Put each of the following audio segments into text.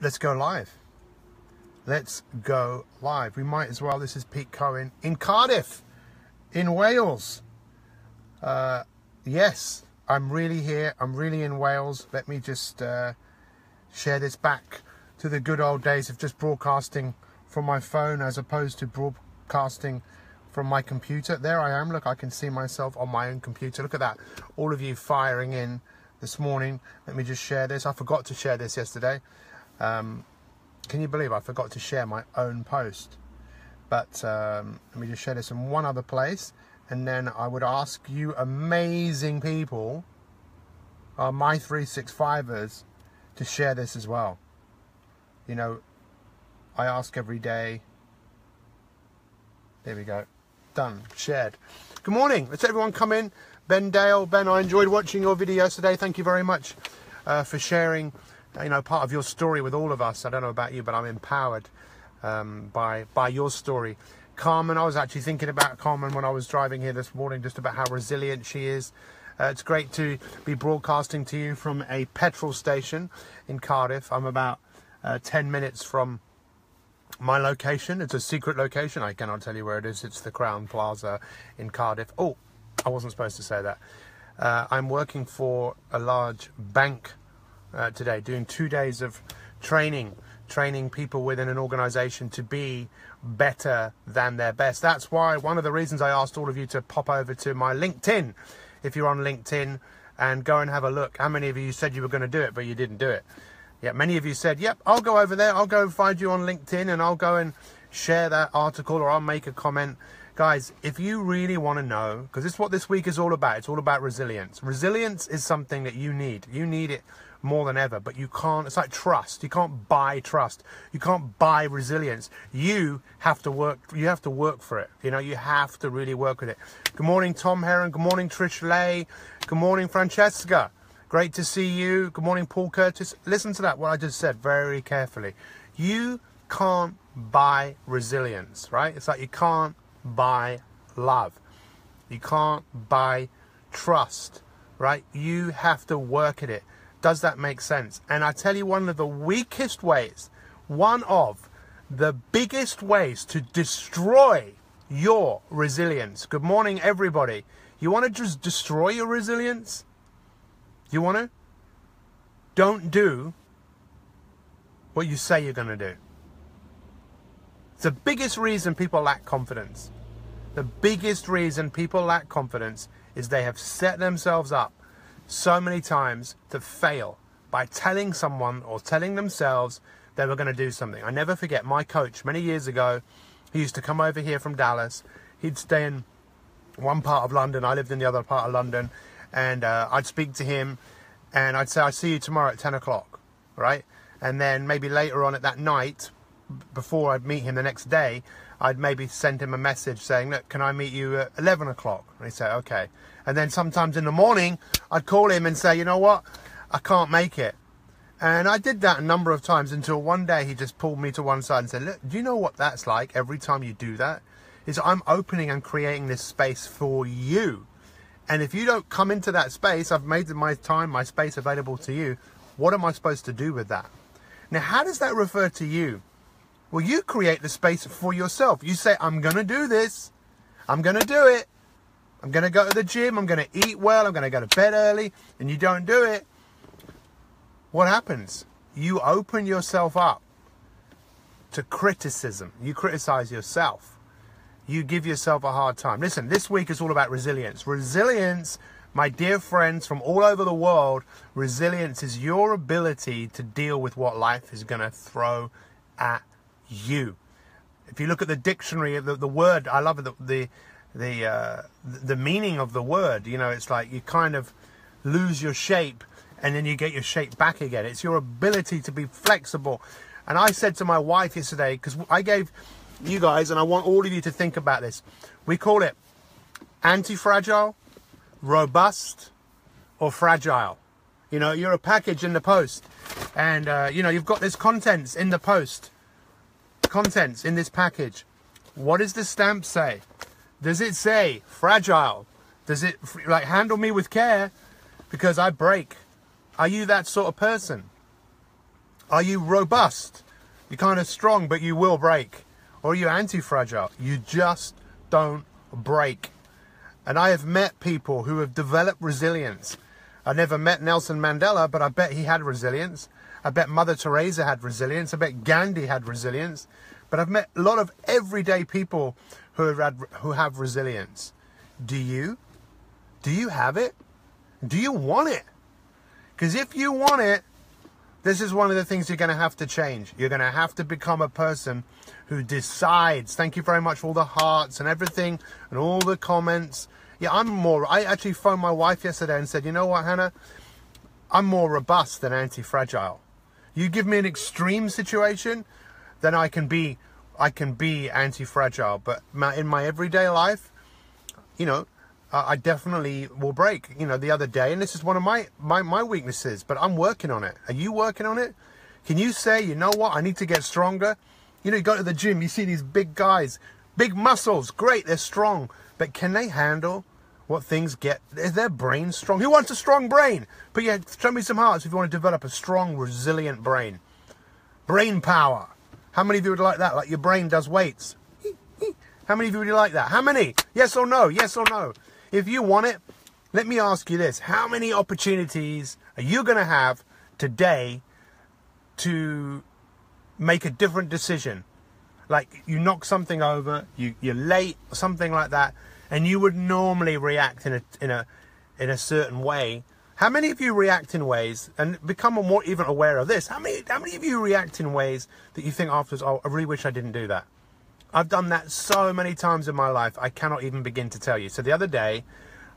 let's go live. Let's go live. We might as well. This is Pete Cohen in Cardiff, in Wales. Yes, I'm really here. I'm really in Wales. Let me just share this back to the good old days of just broadcasting from my phone as opposed to broadcasting from my computer. There I am. Look, I can see myself on my own computer. Look at that. All of you firing in this morning. Let me just share this. I forgot to share this yesterday. Can you believe I forgot to share my own post? But let me just share this in one other place. And then I would ask you amazing people, my 365ers, to share this as well. You know, I ask every day. There we go. Done. Shared. Good morning. Let's everyone come in. Ben Dale. Ben, I enjoyed watching your videos today. Thank you very much for sharing, you know, part of your story with all of us. I don't know about you, but I'm empowered by your story. Carmen, I was actually thinking about Carmen when I was driving here this morning, just about how resilient she is. It's great to be broadcasting to you from a petrol station in Cardiff. I'm about 10 minutes from my location. It's a secret location. I cannot tell you where it is. It's the Crown Plaza in Cardiff. Oh, I wasn't supposed to say that. I'm working for a large bank today, doing 2 days of training people within an organization to be better than their best. That's why one of the reasons I asked all of you to pop over to my LinkedIn, if you're on LinkedIn, and go and have a look. How many of you said you were going to do it, but you didn't do it? Yeah, many of you said, yep, I'll go over there. I'll go find you on LinkedIn and I'll go and share that article, or I'll make a comment. Guys, if you really want to know, because this is what this week is all about. It's all about resilience. Resilience is something that you need. You need it more than ever, but you can't. It's like trust. You can't buy trust. You can't buy resilience. You have to work. You have to work for it. You know, you have to really work with it. Good morning, Tom Heron. Good morning, Trish Lay. Good morning, Francesca. Great to see you. Good morning, Paul Curtis. Listen to that, what I just said very carefully. You can't buy resilience, right? It's like you can't buy love. You can't buy trust, right? You have to work at it. Does that make sense? And I tell you, one of the weakest ways, one of the biggest ways to destroy your resilience. Good morning, everybody. You want to just destroy your resilience? You want to? Don't do what you say you're going to do. It's the biggest reason people lack confidence. The biggest reason people lack confidence is they have set themselves up so many times to fail by telling someone or telling themselves they were going to do something. I never forget my coach many years ago. He used to come over here from Dallas. He'd stay in one part of London. I lived in the other part of London. And I'd speak to him and I'd say, I'll see you tomorrow at 10 o'clock, right? And then maybe later on at that night, before I'd meet him the next day, I'd maybe send him a message saying, look, can I meet you at 11 o'clock? And he'd say, okay. And then sometimes in the morning, I'd call him and say, you know what? I can't make it. And I did that a number of times until one day he just pulled me to one side and said, look, do you know what that's like every time you do that? Is I'm opening and creating this space for you. And if you don't come into that space, I've made my time, my space available to you. What am I supposed to do with that? Now, how does that refer to you? Well, you create the space for yourself. You say, I'm going to do this. I'm going to do it. I'm going to go to the gym. I'm going to eat well. I'm going to go to bed early. And you don't do it. What happens? You open yourself up to criticism. You criticize yourself. You give yourself a hard time. Listen, this week is all about resilience. Resilience, my dear friends from all over the world, resilience is your ability to deal with what life is going to throw at you. If you look at the dictionary, the word, I love the meaning of the word. You know, it's like you kind of lose your shape and then you get your shape back again. It's your ability to be flexible. And I said to my wife yesterday, because I gave you guys, and I want all of you to think about this. We call it anti-fragile, robust, or fragile. You know, you're a package in the post, and you know, you've got this contents in the post, contents in this package. What does the stamp say? Does it say fragile? Does it like handle me with care because I break? Are you that sort of person? Are you robust? You're kind of strong, but you will break. Or are you anti-fragile? You just don't break. And I have met people who have developed resilience. I never met Nelson Mandela, but I bet he had resilience. I bet Mother Teresa had resilience. I bet Gandhi had resilience. But I've met a lot of everyday people who have resilience. Do you? Do you have it? Do you want it? Because if you want it, this is one of the things you're going to have to change. You're going to have to become a person who decides. Thank you very much for all the hearts and everything and all the comments. Yeah, I actually phoned my wife yesterday and said, you know what, Hannah? I'm more robust than anti-fragile. You give me an extreme situation, then I can be anti-fragile. But in my everyday life, you know, I definitely will break. You know, the other day, and this is one of my weaknesses, but I'm working on it. Are you working on it? Can you say, you know what, I need to get stronger? You know, you go to the gym, you see these big guys, big muscles, great, they're strong. But can they handle what things get? Is their brain strong? Who wants a strong brain? But yeah, show me some hearts if you want to develop a strong, resilient brain. Brain power. How many of you would like that? Like your brain does weights. How many of you would like that? How many? Yes or no? Yes or no? If you want it, let me ask you this. How many opportunities are you going to have today to make a different decision? Like you knock something over, you're late, or something like that, and you would normally react in a certain way. How many of you react in ways, and become more even aware of this, how many of you react in ways that you think afterwards, oh, I really wish I didn't do that? I've done that so many times in my life, I cannot even begin to tell you. So the other day,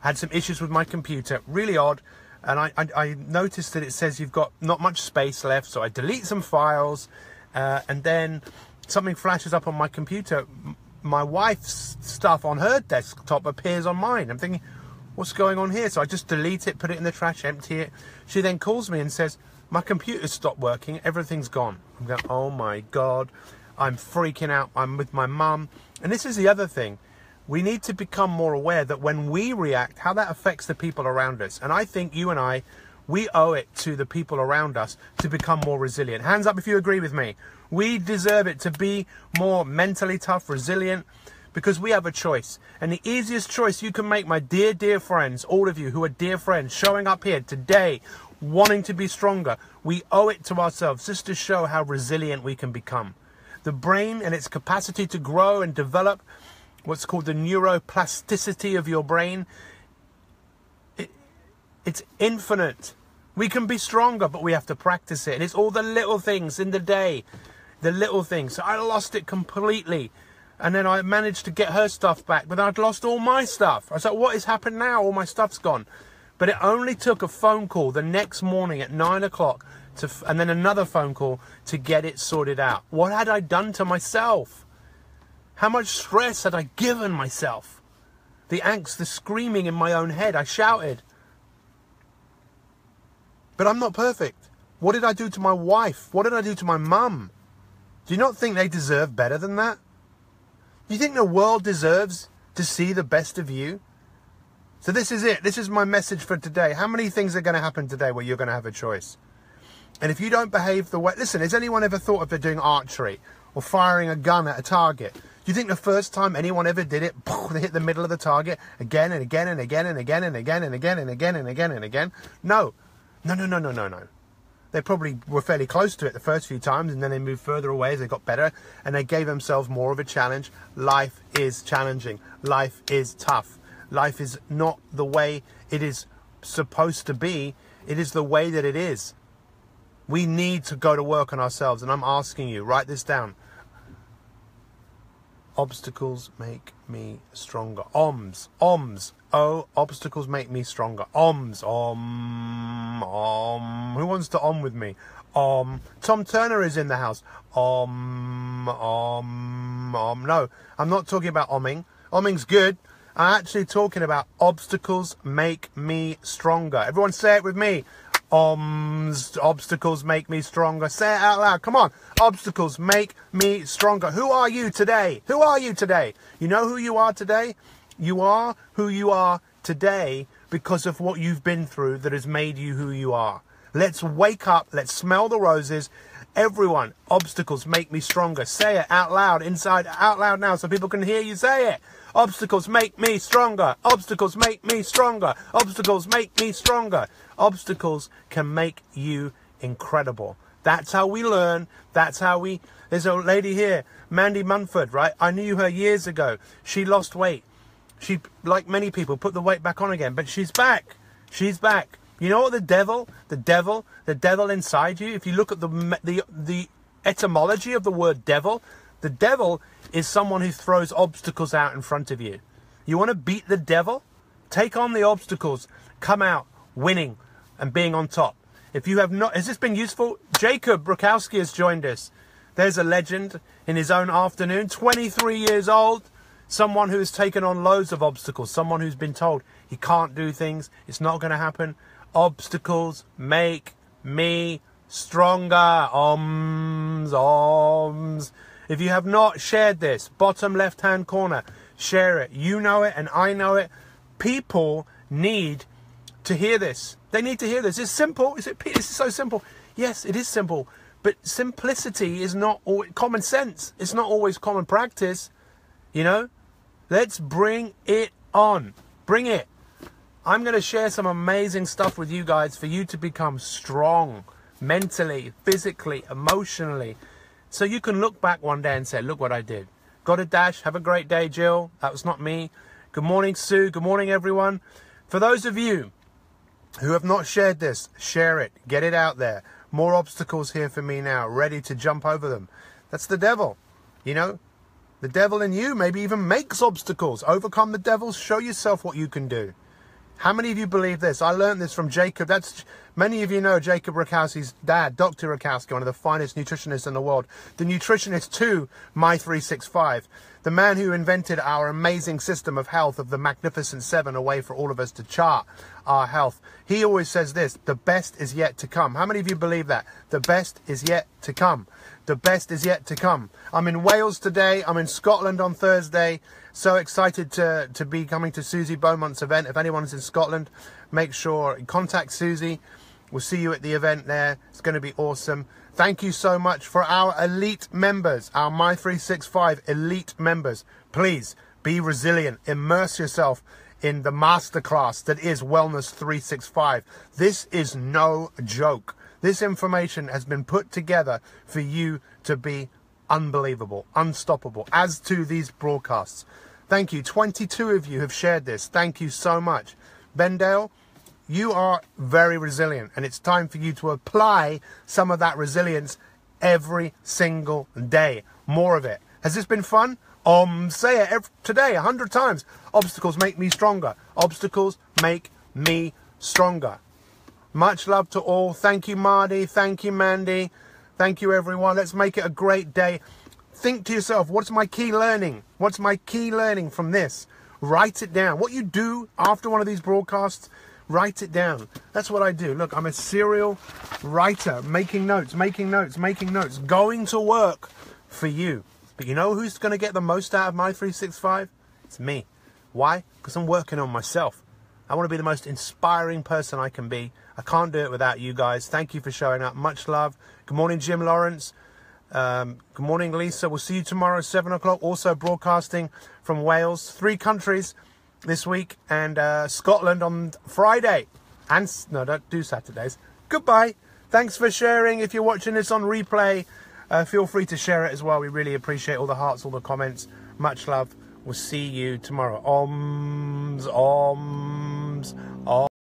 I had some issues with my computer, really odd, and I noticed that it says you've got not much space left, so I delete some files, and then something flashes up on my computer. My wife's stuff on her desktop appears on mine. I'm thinking, what's going on here? So I just delete it, put it in the trash, empty it. She then calls me and says, my computer's stopped working, everything's gone. I'm going, oh my God, I'm freaking out. I'm with my mum. And this is the other thing. We need to become more aware that when we react, how that affects the people around us. And I think you and I, we owe it to the people around us to become more resilient. Hands up if you agree with me. We deserve it to be more mentally tough, resilient, because we have a choice. And the easiest choice you can make, my dear, dear friends, all of you who are dear friends, showing up here today, wanting to be stronger, we owe it to ourselves just to show how resilient we can become. The brain and its capacity to grow and develop, what's called the neuroplasticity of your brain, it's infinite. We can be stronger, but we have to practice it. And it's all the little things in the day, the little things. So I lost it completely. And then I managed to get her stuff back, but I'd lost all my stuff. I was like, what has happened now? All my stuff's gone. But it only took a phone call the next morning at 9 o'clock and then another phone call to get it sorted out. What had I done to myself? How much stress had I given myself? The angst, the screaming in my own head. I shouted. But I'm not perfect. What did I do to my wife? What did I do to my mum? Do you not think they deserve better than that? Do you think the world deserves to see the best of you? So this is it. This is my message for today. How many things are going to happen today where you're going to have a choice? And if you don't behave the way... Listen, has anyone ever thought of doing archery or firing a gun at a target? Do you think the first time anyone ever did it, they hit the middle of the target again and again and again and again and again and again and again and again and again? No. No. They probably were fairly close to it the first few times, and then they moved further away as they got better, and they gave themselves more of a challenge. Life is challenging. Life is tough. Life is not the way it is supposed to be. It is the way that it is. We need to go to work on ourselves, and I'm asking you, write this down. Obstacles make me stronger. OMS. Oh, obstacles make me stronger. OMS. Who wants to with me? Tom Turner is in the house. No, I'm not talking about omming. Omming's good. I'm actually talking about obstacles make me stronger. Everyone say it with me. Obstacles make me stronger. Say it out loud. Come on. Obstacles make me stronger. Who are you today? Who are you today? You know who you are today? You are who you are today because of what you've been through that has made you who you are. Let's wake up. Let's smell the roses. Everyone, obstacles make me stronger. Say it out loud, out loud now so people can hear you say it. Obstacles make me stronger. Obstacles make me stronger. Obstacles make me stronger. Obstacles can make you incredible. That's how we learn. That's how we... There's a lady here, Mandy Munford, right? I knew her years ago. She lost weight. She, like many people, put the weight back on again. But she's back. She's back. You know what the devil inside you, if you look at the etymology of the word devil, the devil is someone who throws obstacles out in front of you. You want to beat the devil? Take on the obstacles. Come out winning and being on top. If you have not... Has this been useful? Jacob Brukowski has joined us. There's a legend in his own afternoon. 23 years old. Someone who has taken on loads of obstacles. Someone who's been told he can't do things. It's not going to happen. Obstacles make me stronger. Oms. If you have not shared this, bottom left-hand corner, share it. You know it and I know it. People need to hear this. They need to hear this. It's simple. It's so simple. Yes, it is simple. But simplicity is not always common sense. It's not always common practice. You know? Let's bring it on. Bring it. I'm going to share some amazing stuff with you guys for you to become strong mentally, physically, emotionally. So you can look back one day and say, look what I did. Got a dash. Have a great day, Jill. That was not me. Good morning, Sue. Good morning, everyone. For those of you who have not shared this, share it. Get it out there. More obstacles here for me now. Ready to jump over them. That's the devil. You know, the devil in you maybe even makes obstacles. Overcome the devils. Show yourself what you can do. How many of you believe this? I learned this from Jacob. Many of you know Jacob Rakowski's dad, Dr. Rakowski, one of the finest nutritionists in the world. The nutritionist to My365. The man who invented our amazing system of health of the Magnificent Seven, a way for all of us to chart our health. He always says this, the best is yet to come. How many of you believe that? The best is yet to come. The best is yet to come. I'm in Wales today. I'm in Scotland on Thursday. So excited to be coming to Susie Beaumont's event. If anyone's in Scotland, make sure contact Susie. We'll see you at the event there. It's going to be awesome. Thank you so much for our elite members, our My365 elite members. Please be resilient. Immerse yourself in the masterclass that is Wellness 365. This is no joke. This information has been put together for you to be unbelievable, unstoppable, as to these broadcasts. Thank you. 22 of you have shared this. Thank you so much. Bendale, you are very resilient, and it's time for you to apply some of that resilience every single day. More of it. Has this been fun? Say it today 100 times. Obstacles make me stronger. Obstacles make me stronger. Much love to all. Thank you, Marty. Thank you, Mandy. Thank you, everyone. Let's make it a great day. Think to yourself, what's my key learning? What's my key learning from this? Write it down. What you do after one of these broadcasts, write it down. That's what I do. Look, I'm a serial writer, making notes, going to work for you. But you know who's going to get the most out of My365? It's me. Why? Because I'm working on myself. I want to be the most inspiring person I can be. I can't do it without you guys. Thank you for showing up. Much love. Good morning, Jim Lawrence. Good morning, Lisa. We'll see you tomorrow at 7 o'clock. Also broadcasting from Wales. 3 countries this week. And Scotland on Friday. And no, don't do Saturdays. Goodbye. Thanks for sharing. If you're watching this on replay, feel free to share it as well. We really appreciate all the hearts, all the comments. Much love. We'll see you tomorrow. Oms, om.